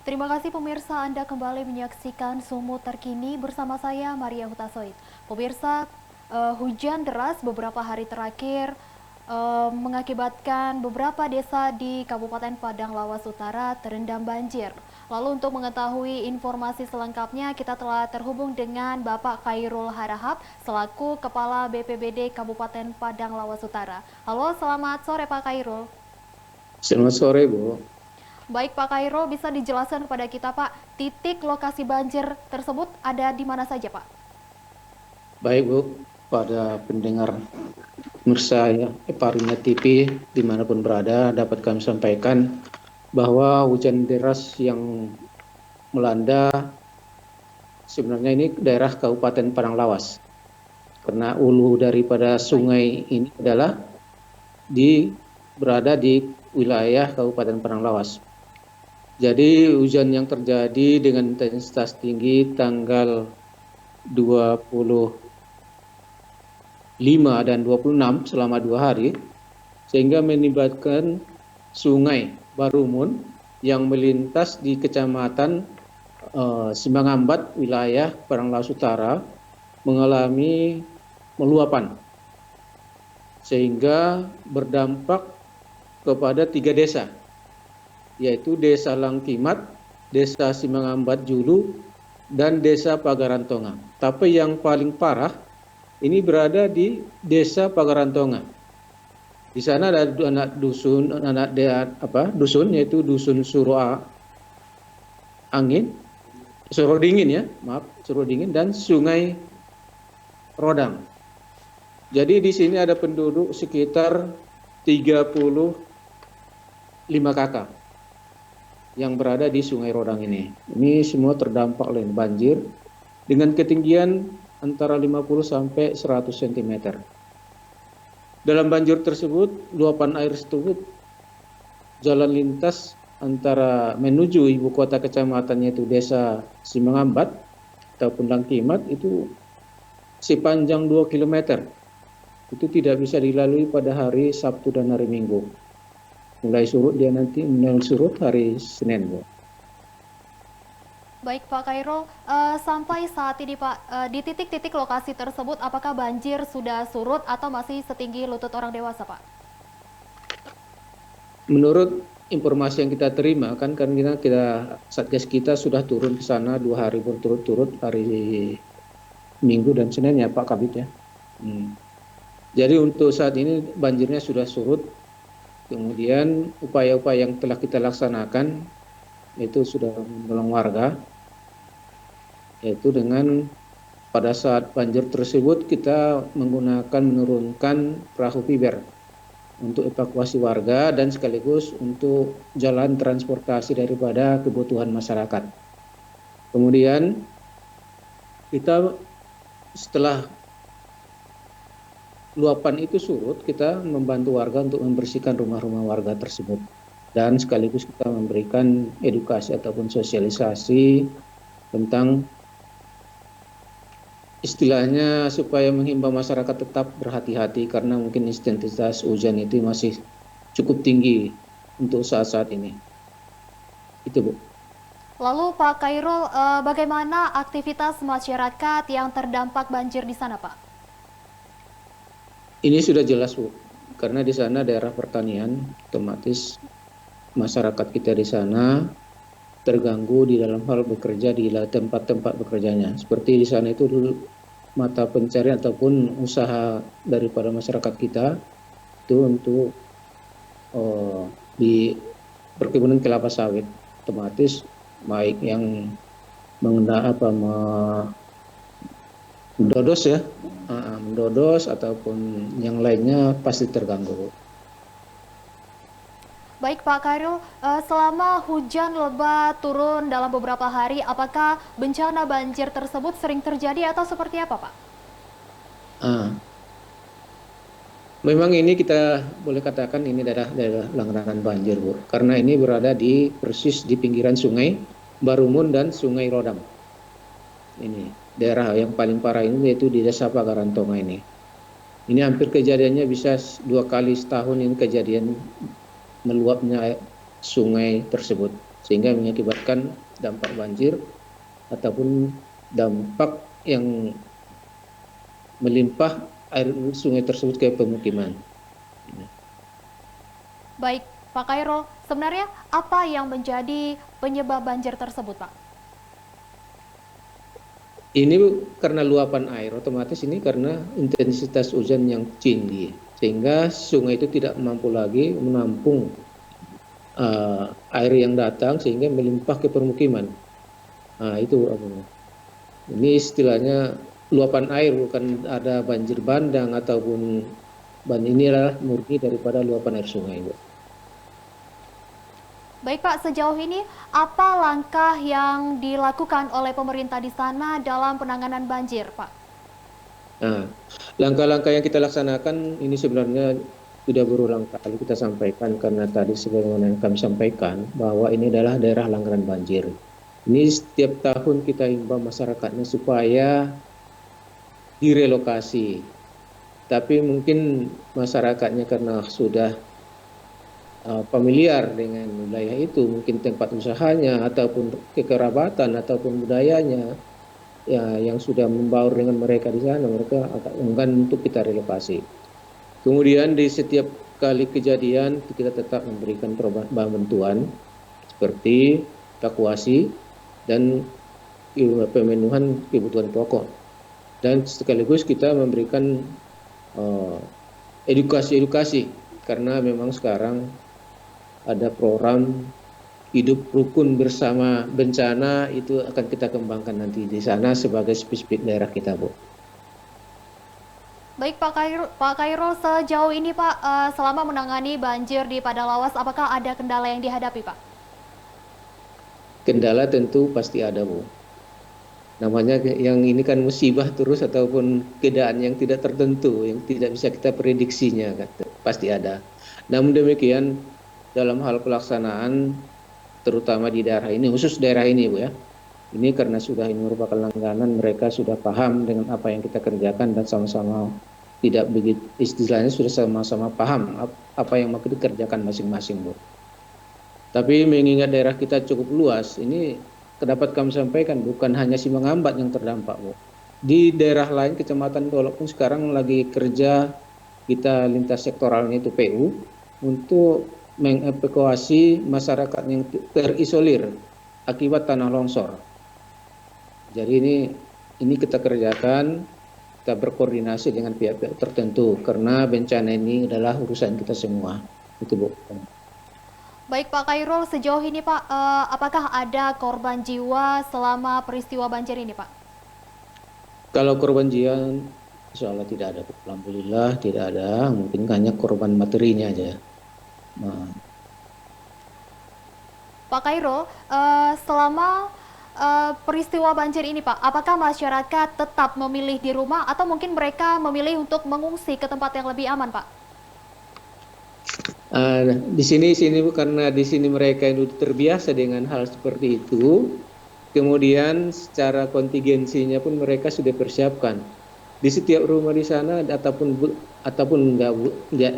Terima kasih pemirsa, Anda kembali menyaksikan Sumut Terkini bersama saya Maria Hutasoid. Pemirsa, hujan deras beberapa hari terakhir mengakibatkan beberapa desa di Kabupaten Padang Lawas Utara terendam banjir. Lalu untuk mengetahui informasi selengkapnya, kita telah terhubung dengan Bapak Khairul Harahap selaku Kepala BPBD Kabupaten Padang Lawas Utara. Halo, selamat sore Pak Khairul. Selamat sore, Bu. Baik Pak Kairo, bisa dijelaskan kepada kita Pak, titik lokasi banjir tersebut ada di mana saja Pak? Baik, Bu. Pada pendengar Mirsa ya, Parunya TV dimanapun berada, dapat kami sampaikan bahwa hujan deras yang melanda sebenarnya ini daerah Kabupaten Padang Lawas. Karena ulu daripada sungai ini adalah berada di wilayah Kabupaten Padang Lawas. Jadi hujan yang terjadi dengan intensitas tinggi tanggal 25 dan 26 selama 2 hari, sehingga melibatkan sungai Barumun yang melintas di kecamatan Simangambat, wilayah Padang Lawas Utara, mengalami meluapan, sehingga berdampak kepada 3 desa, yaitu Desa Langkimat, Desa Simangambat Julu, dan Desa Pagarantonga. Tapi yang paling parah ini berada di Desa Pagarantonga. Di sana ada anak dusun, yaitu Dusun Surodingin dan Sungai Rodang. Jadi di sini ada penduduk sekitar 35 kakak yang berada di Sungai Rodang ini. Ini semua terdampak oleh banjir dengan ketinggian antara 50 sampai 100 cm. Dalam banjir tersebut, luapan air tersebut jalan lintas antara menuju ibu kota kecamatan, yaitu Desa Simangambat ataupun Langkimat, itu sepanjang 2 km. Itu tidak bisa dilalui pada hari Sabtu dan hari Minggu. Mulai surut hari Senin, Bu. Baik Pak Kairul, sampai saat ini Pak, di titik-titik lokasi tersebut apakah banjir sudah surut atau masih setinggi lutut orang dewasa Pak? Menurut informasi yang kita terima, kan karena Satgas kita sudah turun ke sana 2 hari berturut-turut, hari Minggu dan Senin ya Pak Kabit ya. Jadi untuk saat ini banjirnya sudah surut. Kemudian upaya-upaya yang telah kita laksanakan itu sudah menolong warga, yaitu dengan pada saat banjir tersebut kita menurunkan perahu fiber untuk evakuasi warga dan sekaligus untuk jalan transportasi daripada kebutuhan masyarakat. Kemudian kita setelah luapan itu surut, kita membantu warga untuk membersihkan rumah-rumah warga tersebut. Dan sekaligus kita memberikan edukasi ataupun sosialisasi tentang istilahnya supaya menghimbau masyarakat tetap berhati-hati karena mungkin intensitas hujan itu masih cukup tinggi untuk saat-saat ini. Itu, Bu. Lalu Pak Kairul, bagaimana aktivitas masyarakat yang terdampak banjir di sana Pak? Ini sudah jelas, Bu, karena di sana daerah pertanian, otomatis masyarakat kita di sana terganggu di dalam hal bekerja di tempat-tempat bekerjanya. Seperti di sana itu dulu mata pencarian ataupun usaha daripada masyarakat kita itu untuk di perkebunan kelapa sawit, otomatis baik yang mendodos ataupun yang lainnya pasti terganggu. Baik Pak Kairul, selama hujan lebat turun dalam beberapa hari, apakah bencana banjir tersebut sering terjadi atau seperti apa Pak? Memang ini kita boleh katakan ini daerah langganan banjir, Bu, karena ini berada persis di pinggiran Sungai Barumun dan Sungai Rodang. Ini daerah yang paling parah ini yaitu di Desa Pagarantonga ini. Ini hampir kejadiannya bisa 2 kali setahun ini kejadian meluapnya sungai tersebut. sehingga mengakibatkan dampak banjir ataupun dampak yang melimpah air sungai tersebut ke pemukiman. Baik, Pak Khairul, sebenarnya apa yang menjadi penyebab banjir tersebut, Pak? Ini karena luapan air, otomatis ini karena intensitas hujan yang tinggi, sehingga sungai itu tidak mampu lagi menampung air yang datang sehingga melimpah ke permukiman. Nah, itu ini istilahnya luapan air, bukan ada banjir bandang ataupun ini adalah murni daripada luapan air sungai, Bu. Baik Pak, sejauh ini apa langkah yang dilakukan oleh pemerintah di sana dalam penanganan banjir, Pak? Nah, langkah-langkah yang kita laksanakan ini sebenarnya sudah berulang kali kita sampaikan, karena tadi sebagaimana yang kami sampaikan bahwa ini adalah daerah langganan banjir. Ini setiap tahun kita himbau masyarakatnya supaya direlokasi. Tapi mungkin masyarakatnya karena sudah familiar dengan wilayah itu, mungkin tempat usahanya ataupun kekerabatan ataupun budayanya ya yang sudah membaur dengan mereka di sana, mereka agak enggan untuk kita relokasi. Kemudian di setiap kali kejadian kita tetap memberikan bantuan seperti evakuasi dan pemenuhan kebutuhan pokok, dan sekaligus kita memberikan edukasi karena memang sekarang ada program hidup rukun bersama bencana, itu akan kita kembangkan nanti di sana sebagai spesifik daerah kita, Bu. Baik Pak Khairul, sejauh ini Pak, selama menangani banjir di Padang Lawas, apakah ada kendala yang dihadapi, Pak? Kendala tentu pasti ada, Bu. Namanya yang ini kan musibah terus ataupun keadaan yang tidak tertentu, yang tidak bisa kita prediksinya, pasti ada. Namun demikian, dalam hal pelaksanaan, terutama di daerah ini, khusus daerah ini, Bu ya, ini karena sudah ini merupakan langganan, mereka sudah paham dengan apa yang kita kerjakan dan sama-sama tidak begitu, istilahnya sudah sama-sama paham apa yang mau dikerjakan masing-masing, Bu. Tapi mengingat daerah kita cukup luas, ini dapat kami sampaikan bukan hanya Simangambat yang terdampak, Bu. Di daerah lain kecamatan walaupun sekarang lagi kerja kita lintas sektoralnya itu PU untuk mengevakuasi masyarakat yang terisolir akibat tanah longsor. Jadi ini kita kerjakan, kita berkoordinasi dengan pihak-pihak tertentu karena bencana ini adalah urusan kita semua. Itu, Bu. Baik Pak Khairul, sejauh ini Pak, apakah ada korban jiwa selama peristiwa banjir ini, Pak? Kalau korban jiwa, insya Allah tidak ada, Bu. Alhamdulillah tidak ada, mungkin hanya korban materinya aja. Nah. Pak Khairul, selama peristiwa banjir ini Pak, apakah masyarakat tetap memilih di rumah atau mungkin mereka memilih untuk mengungsi ke tempat yang lebih aman, Pak? Di sini Bu, karena di sini mereka yang terbiasa dengan hal seperti itu, kemudian secara kontingensinya pun mereka sudah persiapkan. Di setiap rumah di sana ataupun enggak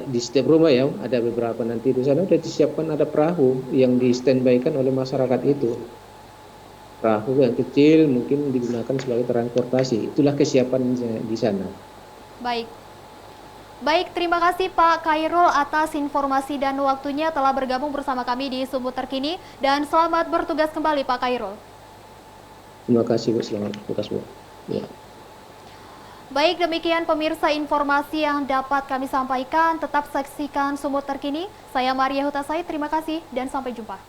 di setiap rumah ya, ada beberapa nanti di sana sudah disiapkan, ada perahu yang di standby-kan oleh masyarakat itu. Perahu yang kecil mungkin digunakan sebagai transportasi. Itulah kesiapan di sana. Baik, terima kasih Pak Khairul atas informasi dan waktunya telah bergabung bersama kami di Sumut Terkini, dan selamat bertugas kembali Pak Khairul. Terima kasih, Bu. Selamat bertugas, Bu. Ya. Baik, demikian pemirsa informasi yang dapat kami sampaikan. Tetap saksikan Sumut Terkini. Saya Maria Hutasai, terima kasih dan sampai jumpa.